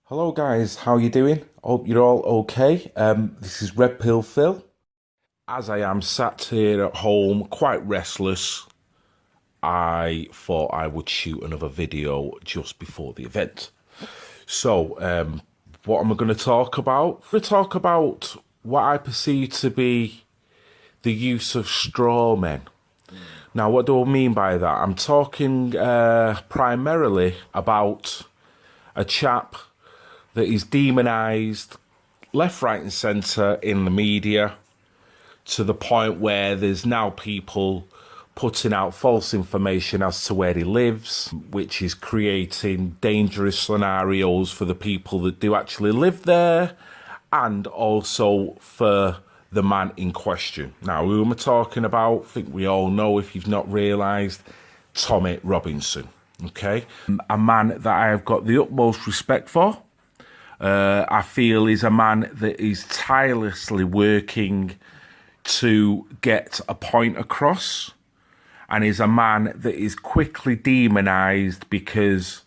Hello guys, how you doing? Hope you're all okay. This is Red Pill Phil. As I am sat here at home, quite restless, I thought I would shoot another video just before the event. So, what am I going to talk about? I'm going to talk about what I perceive to be the use of straw men. Now, what do I mean by that? I'm talking primarily about a chap that is demonised left, right and centre in the media to the point where there's now people putting out false information as to where he lives, which is creating dangerous scenarios for the people that do actually live there and also for the man in question. Now, who am I talking about? I think we all know, if you've not realised, Tommy Robinson, okay? A man that I have got the utmost respect for. I feel he's a man that is tirelessly working to get a point across, and is a man that is quickly demonised because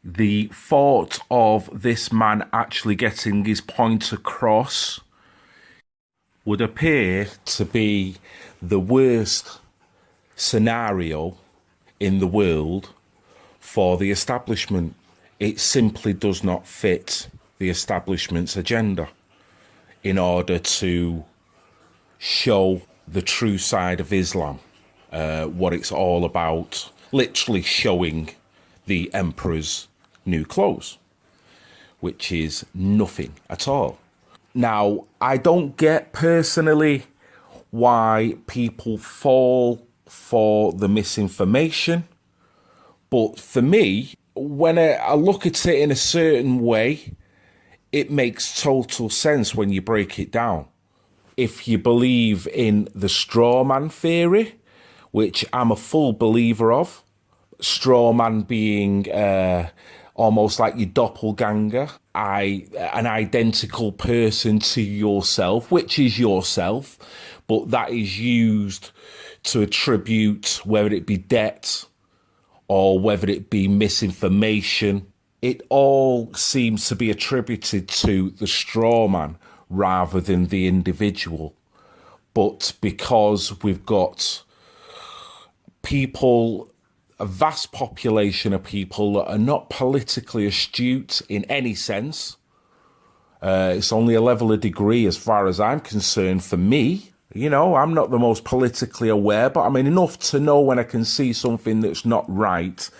the thought of this man actually getting his point across would appear to be the worst scenario in the world for the establishment. It simply does not fit the establishment's agenda in order to show the true side of Islam, what it's all about, literally showing the emperor's new clothes, which is nothing at all. Now, I don't get personally why people fall for the misinformation, but for me, when I look at it in a certain way, it makes total sense when you break it down. If you believe in the straw man theory, which I'm a full believer of, straw man being almost like your doppelganger, an identical person to yourself, which is yourself, but that is used to attribute, whether it be debt or whether it be misinformation, it all seems to be attributed to the straw man rather than the individual. But because we've got people, a vast population of people that are not politically astute in any sense, it's only a level of degree as far as I'm concerned for me. You know, I'm not the most politically aware, but I mean enough to know when I can see something that's not right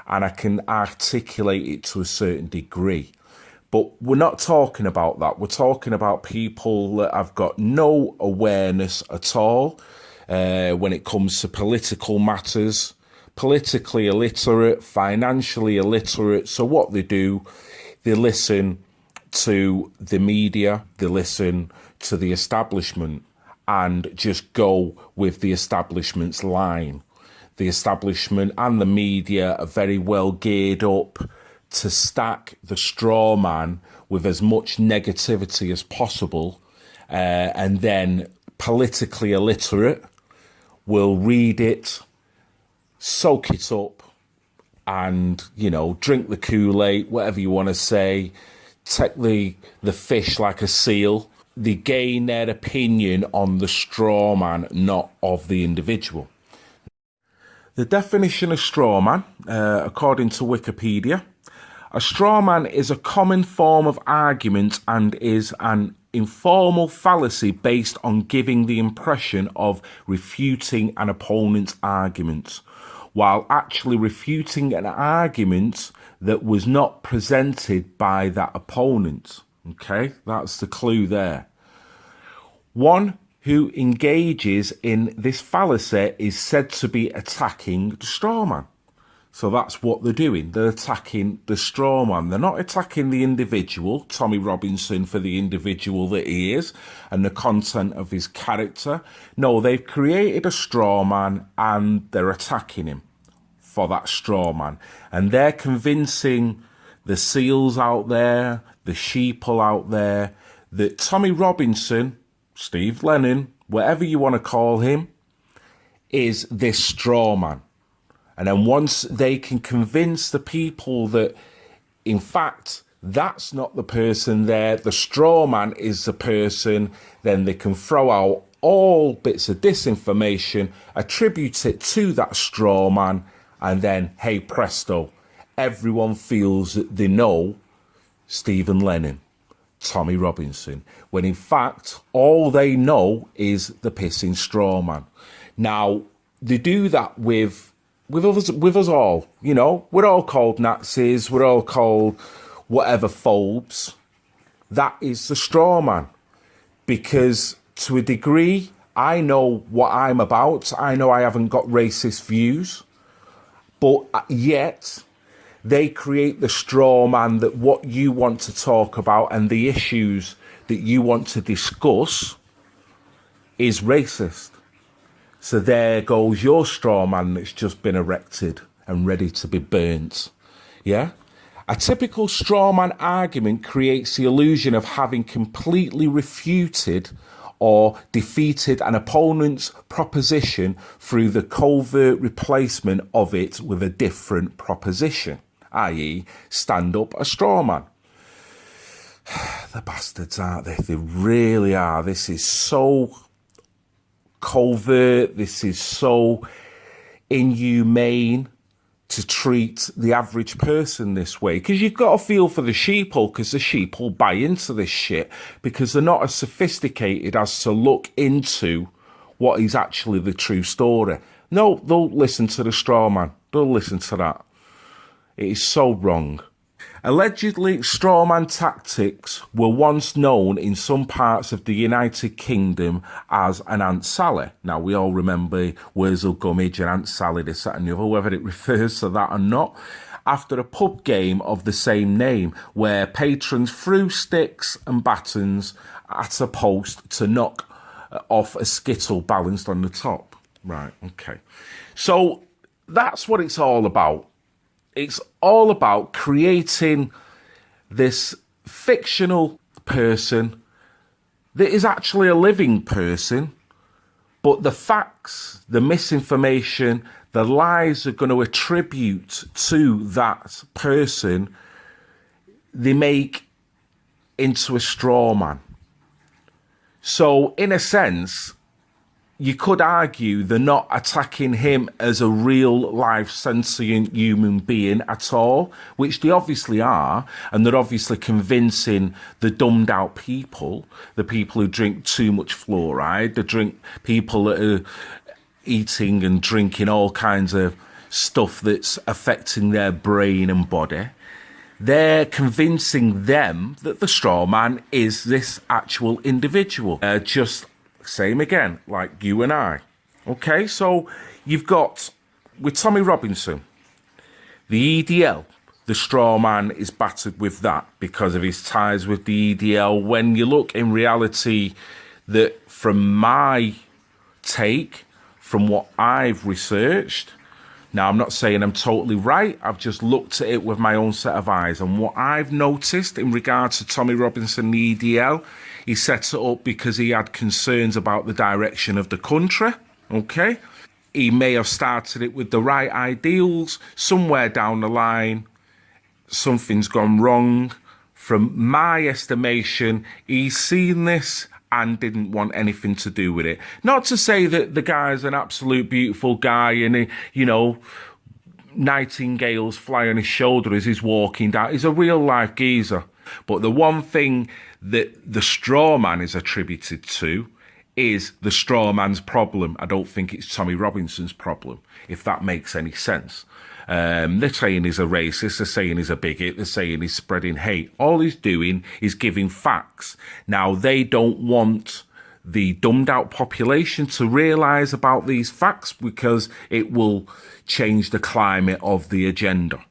and I can articulate it to a certain degree. But we're not talking about that. We're talking about people that have got no awareness at all when it comes to political matters, politically illiterate, financially illiterate. So what they do, they listen to the media, they listen to the establishment, and just go with the establishment's line. The establishment and the media are very well geared up to stack the straw man with as much negativity as possible, and then politically illiterate will read it, soak it up, and, you know, drink the Kool-Aid, whatever you want to say, take the fish like a seal. They gain their opinion on the straw man, not of the individual. The definition of straw man, according to Wikipedia, a straw man is a common form of argument and is an informal fallacy based on giving the impression of refuting an opponent's argument, while actually refuting an argument that was not presented by that opponent. Okay, that's the clue there. One who engages in this fallacy is said to be attacking the straw man. So that's what they're doing. They're attacking the straw man. They're not attacking the individual, Tommy Robinson, for the individual that he is and the content of his character. No, they've created a straw man and they're attacking him for that straw man. And they're convincing the seals out there, the sheeple out there, that Tommy Robinson, Steve Lennon, whatever you want to call him, is this straw man. And then once they can convince the people that, in fact, That's not the person there. The straw man is the person. Then they can throw out all bits of disinformation, attribute it to that straw man, and then, hey presto, everyone feels that they know Stephen Lennon, Tommy Robinson, when in fact all they know is the pissing straw man. Now they do that with us all. You know, we're all called Nazis, we're all called whatever phobes. That is the straw man, because to a degree I know what I'm about. I know I haven't got racist views, but yet they create the straw man that what you want to talk about and the issues that you want to discuss is racist. So there goes your straw man that's just been erected and ready to be burnt. Yeah? A typical straw man argument creates the illusion of having completely refuted or defeated an opponent's proposition through the covert replacement of it with a different proposition, i.e. stand up a straw man. The bastards, aren't they? They really are. This is so covert, this is so inhumane to treat the average person this way, because you've got to feel for the sheeple, because the sheep will buy into this shit because they're not as sophisticated as to look into what is actually the true story. No, they'll listen to the straw man. They'll listen to that. It is so wrong. Allegedly, strawman tactics were once known in some parts of the United Kingdom as an Aunt Sally. Now, we all remember Wurzel Gummidge and Aunt Sally, this, that and the other, whether it refers to that or not, after a pub game of the same name, where patrons threw sticks and batons at a post to knock off a skittle balanced on the top. Right, okay. So that's what it's all about. It's all about creating this fictional person that is actually a living person, but the facts, the misinformation, the lies are going to attribute to that person, they make into a straw man. So, in a sense, you could argue they're not attacking him as a real life sentient human being at all, which they obviously are, and they're obviously convincing the dumbed out people, the people who drink too much fluoride, people that are eating and drinking all kinds of stuff that's affecting their brain and body. They're convincing them that the straw man is this actual individual. Just same again, like you and I. Okay, so you've got, with Tommy Robinson, the EDL, the straw man is battered with that because of his ties with the EDL. When you look in reality, that from my take, from what I've researched, now I'm not saying I'm totally right, I've just looked at it with my own set of eyes, and what I've noticed in regards to Tommy Robinson, the EDL, he set it up because he had concerns about the direction of the country, okay? He may have started it with the right ideals. Somewhere down the line, something's gone wrong. From my estimation, he's seen this and didn't want anything to do with it. Not to say that the guy's an absolute beautiful guy and, you know, nightingales fly on his shoulder as he's walking down. He's a real-life geezer. But the one thing that the straw man is attributed to is the straw man's problem. I don't think it's Tommy Robinson's problem, if that makes any sense. They're saying he's a racist, they're saying he's a bigot, they're saying he's spreading hate. All he's doing is giving facts. Now, they don't want the dumbed out population to realise about these facts because it will change the climate of the agenda.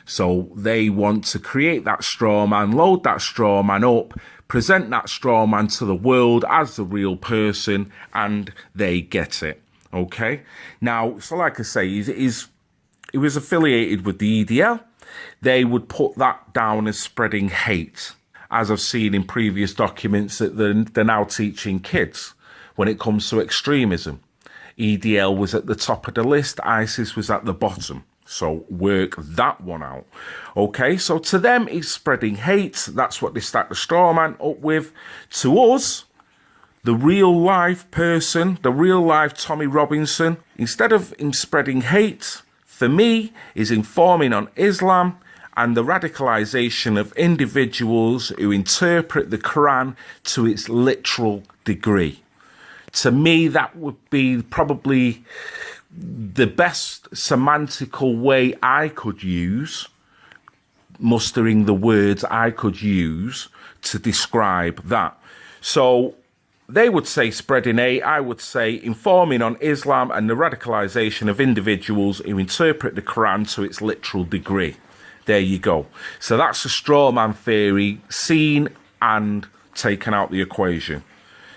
So they want to create that straw man, load that straw man up, present that straw man to the world as the real person, and they get it. Okay? Now, so like I say, he was affiliated with the EDL. They would put that down as spreading hate, as I've seen in previous documents that they're now teaching kids when it comes to extremism. EDL was at the top of the list, ISIS was at the bottom. So work that one out. Okay, so to them, he's spreading hate. That's what they stack the straw man up with. To us, the real life person, the real life Tommy Robinson, instead of him spreading hate, for me, is informing on Islam and the radicalization of individuals who interpret the Quran to its literal degree. To me, that would be probably the best semantical way I could use, mustering the words I could use to describe that. So they would say spreading hate, I would say informing on Islam and the radicalization of individuals who interpret the Quran to its literal degree. There you go. So that's the straw man theory seen and taken out the equation.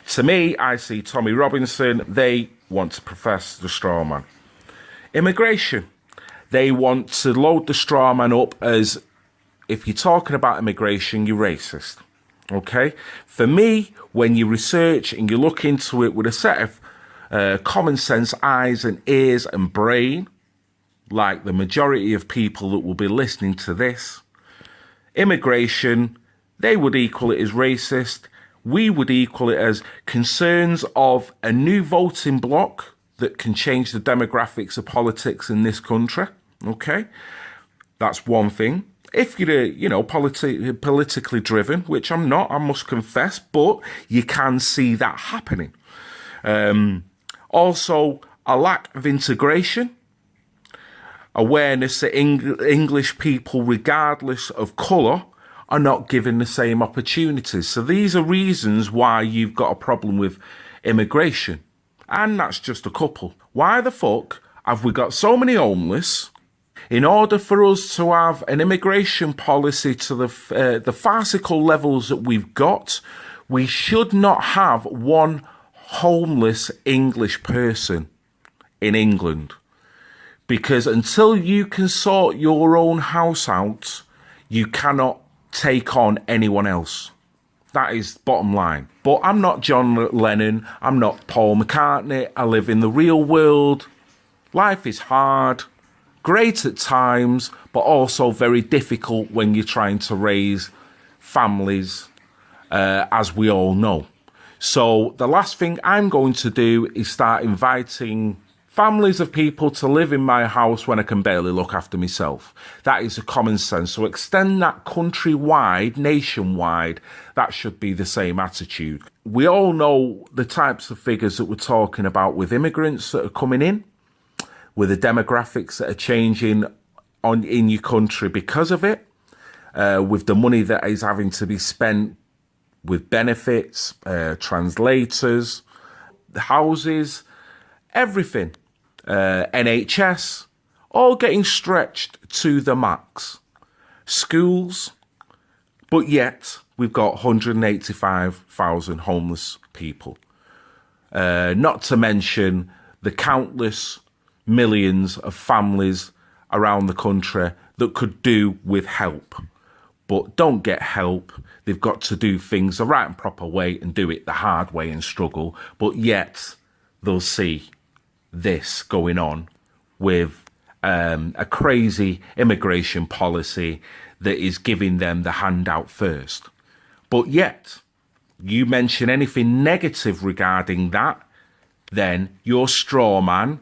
To me, I see Tommy Robinson, they want to profess the straw man. Immigration. They want to load the straw man up as, if you're talking about immigration, you're racist. Okay? For me, when you research and you look into it with a set of common sense eyes and ears and brain, like the majority of people that will be listening to this, immigration, they would equal it as racist. We would equal it as concerns of a new voting bloc that can change the demographics of politics in this country. Okay? That's one thing. If you're, politically driven, which I'm not, I must confess, but you can see that happening. Also, a lack of integration, awareness that English people, regardless of colour, are not given the same opportunities. So these are reasons why you've got a problem with immigration. And that's just a couple. Why the fuck have we got so many homeless? In order for us to have an immigration policy to the farcical levels that we've got, we should not have one homeless English person in England. Because until you can sort your own house out, you cannot take on anyone else. That is bottom line. But I'm not John Lennon. I'm not Paul McCartney. I live in the real world. Life is hard, great at times, but also very difficult when you're trying to raise families, as we all know. So the last thing I'm going to do is start inviting families of people to live in my house when I can barely look after myself. That is a common sense. So extend that countrywide, nationwide. That should be the same attitude. We all know the types of figures that we're talking about with immigrants that are coming in, with the demographics that are changing in your country because of it, with the money that is having to be spent with benefits, translators, the houses, everything. NHS, all getting stretched to the max. Schools, but yet we've got 185,000 homeless people. Not to mention the countless millions of families around the country that could do with help, but don't get help. They've got to do things the right and proper way and do it the hard way and struggle, but yet they'll see this going on with a crazy immigration policy that is giving them the handout first. But yet, you mention anything negative regarding that, then your straw man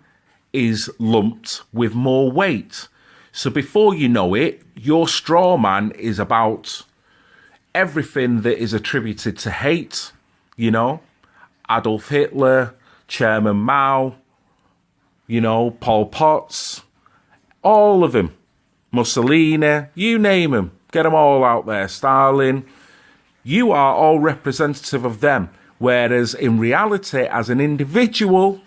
is lumped with more weight. So before you know it, your straw man is about everything that is attributed to hate, Adolf Hitler, Chairman Mao, Pol Pot's, all of them, Mussolini, you name them, get them all out there, Stalin. You are all representative of them, whereas in reality, as an individual,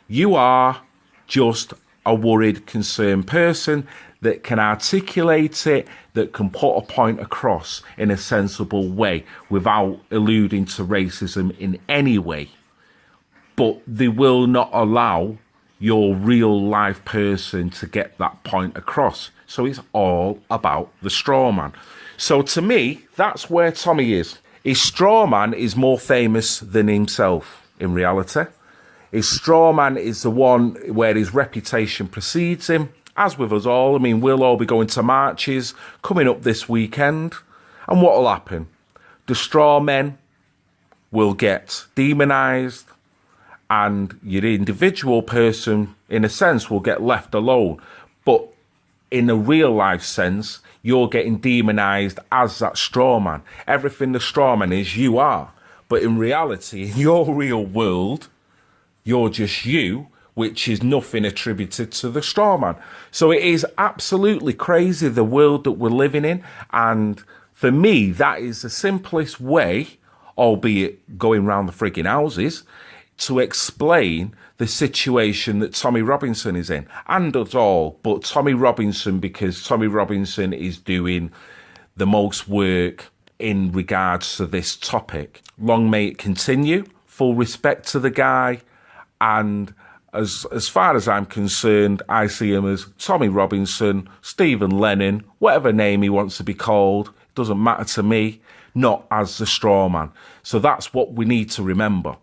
you are just a worried, concerned person that can articulate it, that can put a point across in a sensible way without alluding to racism in any way. But they will not allow your real life person to get that point across. So it's all about the straw man. So to me, that's where Tommy is. His straw man is more famous than himself in reality. His straw man is the one where his reputation precedes him As with us all, I mean, we'll all be going to marches coming up this weekend. And what will happen? The straw men will get demonised, and your individual person, in a sense, will get left alone. But in a real life sense, you're getting demonised as that straw man. Everything the straw man is, you are. But in reality, in your real world, you're just you, which is nothing attributed to the straw man. So it is absolutely crazy, the world that we're living in. And for me, that is the simplest way, albeit going round the frigging houses, to explain the situation that Tommy Robinson is in. And us all, but Tommy Robinson, because Tommy Robinson is doing the most work in regards to this topic. Long may it continue. Full respect to the guy. And as far as I'm concerned, I see him as Tommy Robinson, Stephen Lennon, whatever name he wants to be called. It doesn't matter to me, not as the straw man. So that's what we need to remember.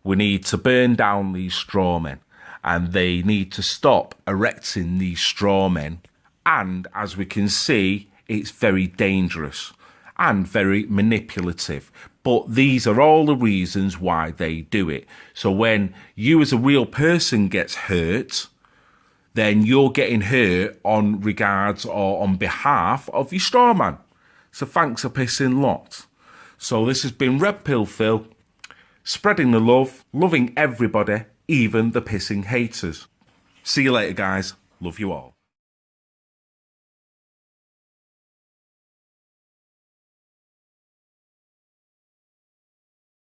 We need to burn down these straw men, and they need to stop erecting these straw men. And as we can see, it's very dangerous and very manipulative. But these are all the reasons why they do it. So when you as a real person gets hurt, then you're getting hurt on regards or on behalf of your straw man. So thanks a pissing lot. So this has been Red Pill Phil, spreading the love, loving everybody, even the pissing haters. See you later, guys. Love you all.